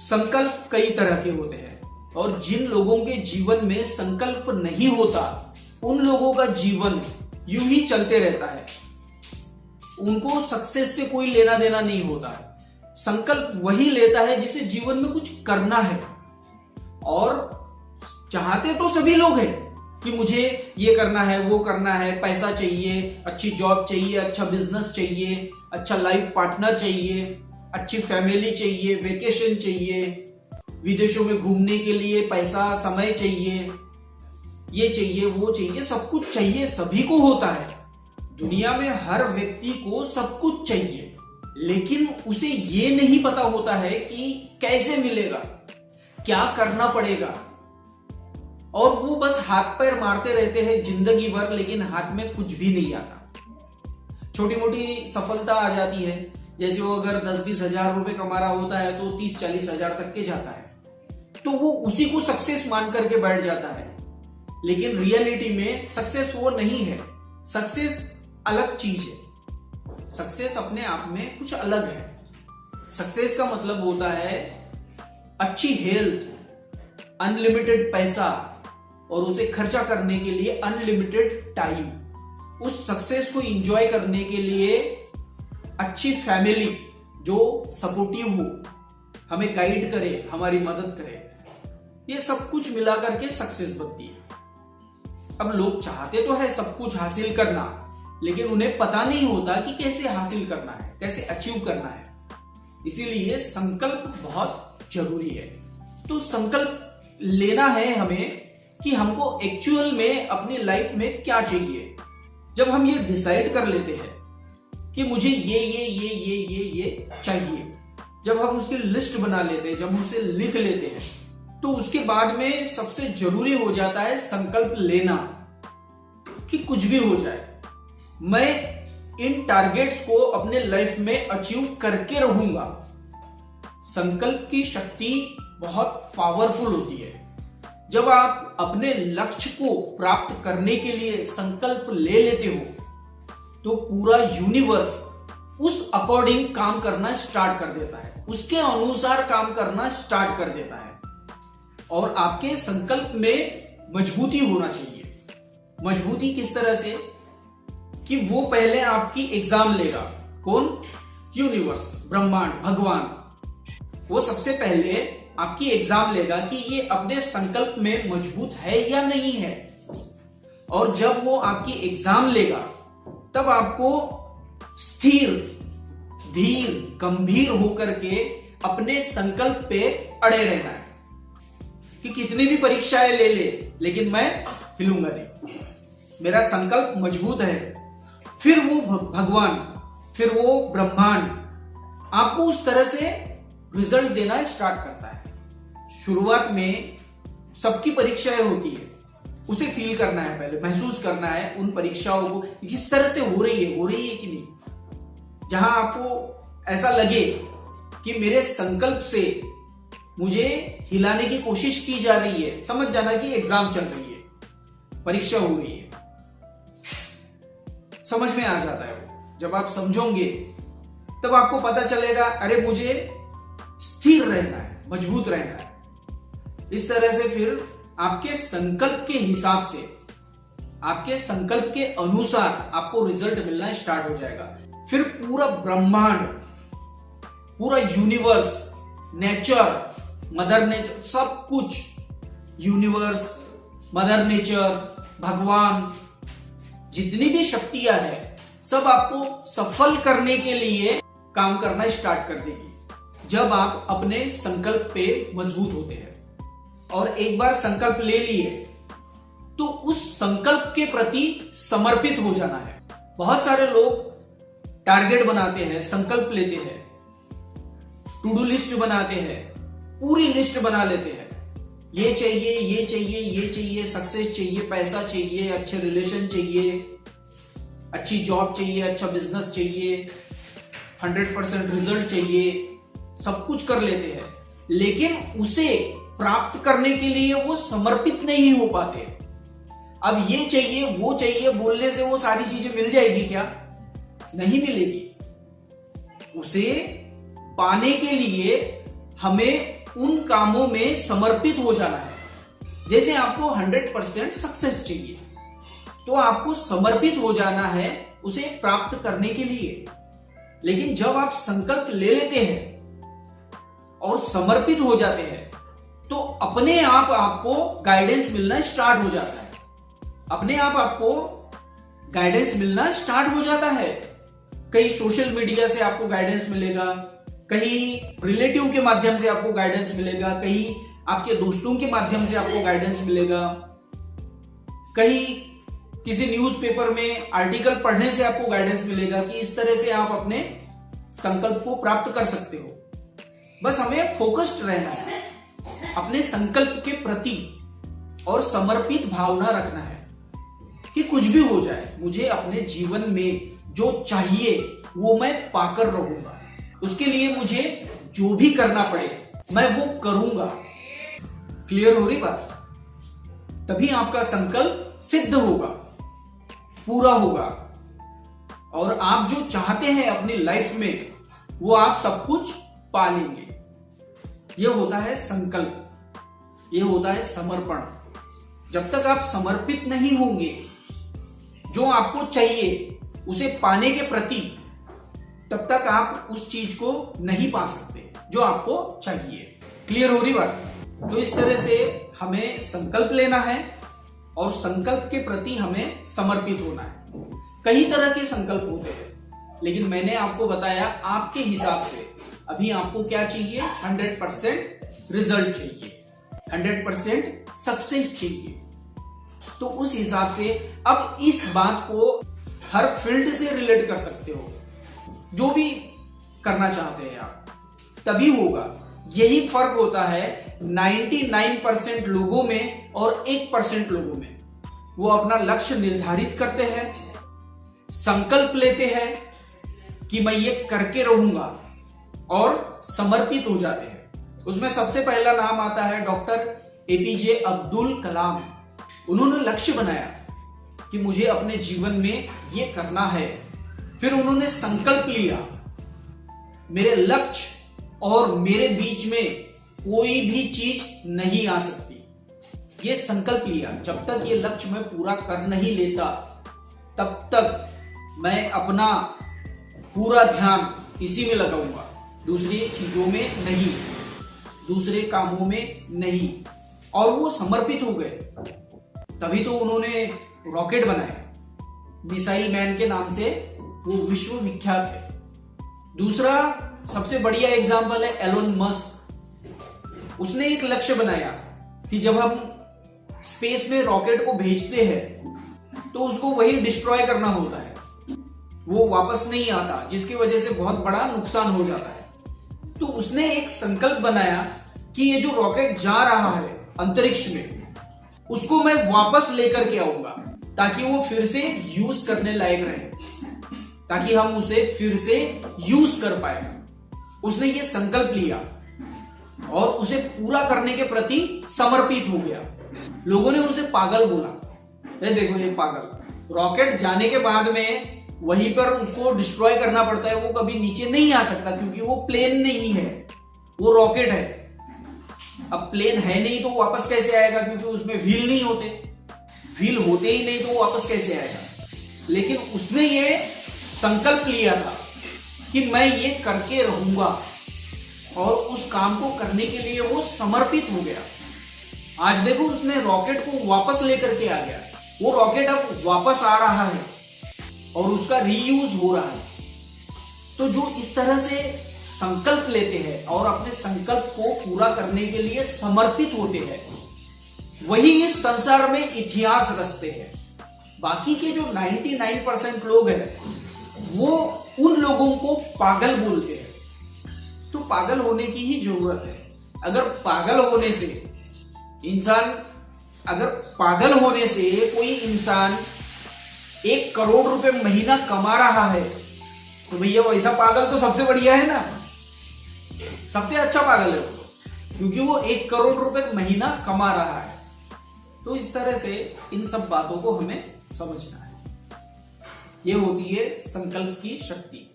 संकल्प कई तरह के होते हैं और जिन लोगों के जीवन में संकल्प नहीं होता उन लोगों का जीवन यूं ही चलते रहता है। उनको सक्सेस से कोई लेना देना नहीं होता है। संकल्प वही लेता है जिसे जीवन में कुछ करना है। और चाहते तो सभी लोग हैं कि मुझे ये करना है, वो करना है, पैसा चाहिए, अच्छी जॉब चाहिए, अच्छा बिजनेस चाहिए, अच्छा लाइफ पार्टनर चाहिए, अच्छी फैमिली चाहिए, वेकेशन चाहिए, विदेशों में घूमने के लिए पैसा, समय चाहिए, ये चाहिए, वो चाहिए, सब कुछ चाहिए, सभी को होता है। दुनिया में हर व्यक्ति को सब कुछ चाहिए, लेकिन उसे ये नहीं पता होता है कि कैसे मिलेगा, क्या करना पड़ेगा। और वो बस हाथ पैर मारते रहते हैं जिंदगी भर, लेकिन हाथ में कुछ भी नहीं आता। छोटी मोटी सफलता आ जाती है, जैसे वो अगर 10-20 हजार रुपए कमा रहा होता है तो 30-40 हजार तक के जाता है, तो वो उसी को सक्सेस मान करके बैठ जाता है। लेकिन रियलिटी में सक्सेस वो नहीं है। सक्सेस अलग चीज है। सक्सेस अपने आप में कुछ अलग है। सक्सेस का मतलब होता है अच्छी हेल्थ, अनलिमिटेड पैसा और उसे खर्चा करने के लिए अनलिमिटेड टाइम, उस सक्सेस को एंजॉय करने के लिए अच्छी फैमिली जो सपोर्टिव हो, हमें गाइड करे, हमारी मदद करे, ये सब कुछ मिला करके सक्सेस बनती है। अब लोग चाहते तो है सब कुछ हासिल करना, लेकिन उन्हें पता नहीं होता कि कैसे हासिल करना है, कैसे अचीव करना है। इसीलिए संकल्प बहुत जरूरी है। तो संकल्प लेना है हमें कि हमको एक्चुअल में अपनी लाइफ में क्या चाहिए। जब हम ये डिसाइड कर लेते हैं कि मुझे ये चाहिए, जब हम उसकी लिस्ट बना लेते हैं, जब हम उसे लिख लेते हैं, तो उसके बाद में सबसे जरूरी हो जाता है संकल्प लेना कि कुछ भी हो जाए, मैं इन टारगेट्स को अपने लाइफ में अचीव करके रहूंगा। संकल्प की शक्ति बहुत पावरफुल होती है। जब आप अपने लक्ष्य को प्राप्त करने के लिए संकल्प ले लेते हो, तो पूरा यूनिवर्स उस अकॉर्डिंग काम करना स्टार्ट कर देता है, उसके अनुसार काम करना स्टार्ट कर देता है। और आपके संकल्प में मजबूती होना चाहिए। मजबूती किस तरह से कि वो पहले आपकी एग्जाम लेगा। कौन? यूनिवर्स, ब्रह्मांड, भगवान। वो सबसे पहले आपकी एग्जाम लेगा कि ये अपने संकल्प में मजबूत है या नहीं है। और जब वो आपकी एग्जाम लेगा, तब आपको स्थिर, धीर, गंभीर होकर के अपने संकल्प पे अड़े रहना है कि कितनी भी परीक्षाएं ले ले, लेकिन मैं हिलूंगा नहीं, मेरा संकल्प मजबूत है। फिर वो भगवान, फिर वो ब्रह्मांड आपको उस तरह से रिजल्ट देना स्टार्ट करता है। शुरुआत में सबकी परीक्षाएं होती है, उसे फील करना है, पहले महसूस करना है उन परीक्षाओं को किस तरह से हो रही है कि नहीं। जहां आपको ऐसा लगे कि मेरे संकल्प से मुझे हिलाने की कोशिश की जा रही है, समझ जाना कि एग्जाम चल रही है, परीक्षा हो रही है। समझ में आ जाता है वो। जब आप समझोगे तब आपको पता चलेगा, अरे मुझे स्थिर रहना है, मजबूत रहना है। इस तरह से फिर आपके संकल्प के हिसाब से, आपके संकल्प के अनुसार आपको रिजल्ट मिलना स्टार्ट हो जाएगा। फिर पूरा ब्रह्मांड, पूरा यूनिवर्स, नेचर, मदर नेचर, सब कुछ, यूनिवर्स, मदर नेचर, भगवान, जितनी भी शक्तियां हैं, सब आपको सफल करने के लिए काम करना स्टार्ट कर देगी जब आप अपने संकल्प पे मजबूत होते हैं। और एक बार संकल्प ले लिए तो उस संकल्प के प्रति समर्पित हो जाना है। बहुत सारे लोग टारगेट बनाते हैं, संकल्प लेते हैं, टू डू लिस्ट बनाते हैं, पूरी लिस्ट बना लेते हैं, ये चाहिए, ये चाहिए, ये चाहिए, सक्सेस चाहिए, पैसा चाहिए, अच्छे रिलेशन चाहिए, अच्छी जॉब चाहिए, अच्छा बिजनेस चाहिए, 100% रिजल्ट चाहिए, सब कुछ कर लेते हैं, लेकिन उसे प्राप्त करने के लिए वो समर्पित नहीं हो पाते। अब ये चाहिए, वो चाहिए बोलने से वो सारी चीजें मिल जाएगी क्या? नहीं मिलेगी। उसे पाने के लिए हमें उन कामों में समर्पित हो जाना है। जैसे आपको 100% सक्सेस चाहिए, तो आपको समर्पित हो जाना है उसे प्राप्त करने के लिए। लेकिन जब आप संकल्प ले लेते हैं और समर्पित हो जाते हैं, तो अपने आप आपको गाइडेंस मिलना स्टार्ट हो जाता है। अपने आप आपको गाइडेंस मिलना स्टार्ट हो जाता है। कहीं सोशल मीडिया से आपको गाइडेंस मिलेगा, कहीं रिलेटिव के माध्यम से आपको गाइडेंस मिलेगा, कहीं आपके दोस्तों के माध्यम से आपको गाइडेंस मिलेगा, कहीं किसी न्यूज़पेपर में आर्टिकल पढ़ने से आपको गाइडेंस मिलेगा कि इस तरह से आप अपने संकल्प को प्राप्त कर सकते हो। बस हमें फोकस्ड रहना है अपने संकल्प के प्रति और समर्पित भावना रखना है कि कुछ भी हो जाए, मुझे अपने जीवन में जो चाहिए वो मैं पाकर रहूंगा। उसके लिए मुझे जो भी करना पड़े मैं वो करूंगा। क्लियर हो रही बात? तभी आपका संकल्प सिद्ध होगा, पूरा होगा, और आप जो चाहते हैं अपनी लाइफ में वो आप सब कुछ पा लेंगे। ये होता है संकल्प, ये होता है समर्पण। जब तक आप समर्पित नहीं होंगे जो आपको चाहिए उसे पाने के प्रति, तब तक आप उस चीज को नहीं पा सकते जो आपको चाहिए। क्लियर हो रही बात? तो इस तरह से हमें संकल्प लेना है और संकल्प के प्रति हमें समर्पित होना है। कई तरह के संकल्प होते हैं, लेकिन मैंने आपको बताया आपके हिसाब से अभी आपको क्या चाहिए, 100% रिजल्ट चाहिए, 100% सक्सेस चाहिए। तो उस हिसाब से अब इस बात को हर फील्ड से रिलेट कर सकते हो, जो भी करना चाहते हैं आप, तभी होगा। यही फर्क होता है 99% लोगों में और 1% लोगों में। वो अपना लक्ष्य निर्धारित करते हैं, संकल्प लेते हैं कि मैं ये करके रहूंगा और समर्पित हो जाते हैं। उसमें सबसे पहला नाम आता है डॉक्टर एपीजे अब्दुल कलाम। उन्होंने लक्ष्य बनाया कि मुझे अपने जीवन में ये करना है, फिर उन्होंने संकल्प लिया मेरे लक्ष्य और मेरे बीच में कोई भी चीज नहीं आ सकती। ये संकल्प लिया, जब तक ये लक्ष्य मैं पूरा कर नहीं लेता तब तक मैं अपना पूरा ध्यान इसी में लगाऊंगा, दूसरी चीजों में नहीं, दूसरे कामों में नहीं। और वो समर्पित हो गए, तभी तो उन्होंने रॉकेट बनाए, मिसाइल मैन के नाम से वो विश्व विख्यात है। दूसरा सबसे बढ़िया एग्जांपल है एलोन मस्क। उसने एक लक्ष्य बनाया कि जब हम स्पेस में रॉकेट को भेजते हैं तो उसको वही डिस्ट्रॉय करना होता है, वो वापस नहीं आता, जिसकी वजह से बहुत बड़ा नुकसान हो जाता है। तो उसने एक संकल्प बनाया कि ये जो रॉकेट जा रहा है अंतरिक्ष में, उसको मैं वापस लेकर के आऊंगा ताकि वो फिर से यूज करने लायक रहे, ताकि हम उसे फिर से यूज कर पाए। उसने ये संकल्प लिया और उसे पूरा करने के प्रति समर्पित हो गया। लोगों ने उसे पागल बोला, अरे देखो ये पागल, रॉकेट जाने के बाद में वहीं पर उसको डिस्ट्रॉय करना पड़ता है, वो कभी नीचे नहीं आ सकता क्योंकि वो प्लेन नहीं है, वो रॉकेट है। अब प्लेन है नहीं तो वापस कैसे आएगा, क्योंकि उसमें व्हील नहीं होते, व्हील होते ही नहीं तो वापस कैसे आएगा। लेकिन उसने ये संकल्प लिया था कि मैं ये करके रहूंगा, और उस काम को करने के लिए वो समर्पित हो गया। आज देखो उसने रॉकेट को वापस लेकर के आ गया, वो रॉकेट अब वापस आ रहा है और उसका रीयूज हो रहा है। तो जो इस तरह से संकल्प लेते हैं और अपने संकल्प को पूरा करने के लिए समर्पित होते हैं, वही इस संसार में इतिहास रचते हैं। बाकी के जो 99% लोग हैं वो उन लोगों को पागल बोलते हैं। तो पागल होने की ही जरूरत है। अगर पागल होने से कोई इंसान 1 करोड़ रुपए महीना कमा रहा है, तो भैया वैसा पागल तो सबसे बढ़िया है ना, सबसे अच्छा पागल है वो, क्योंकि वो 1 करोड़ रुपए महीना कमा रहा है। तो इस तरह से इन सब बातों को हमें समझना है। ये होती है संकल्प की शक्ति।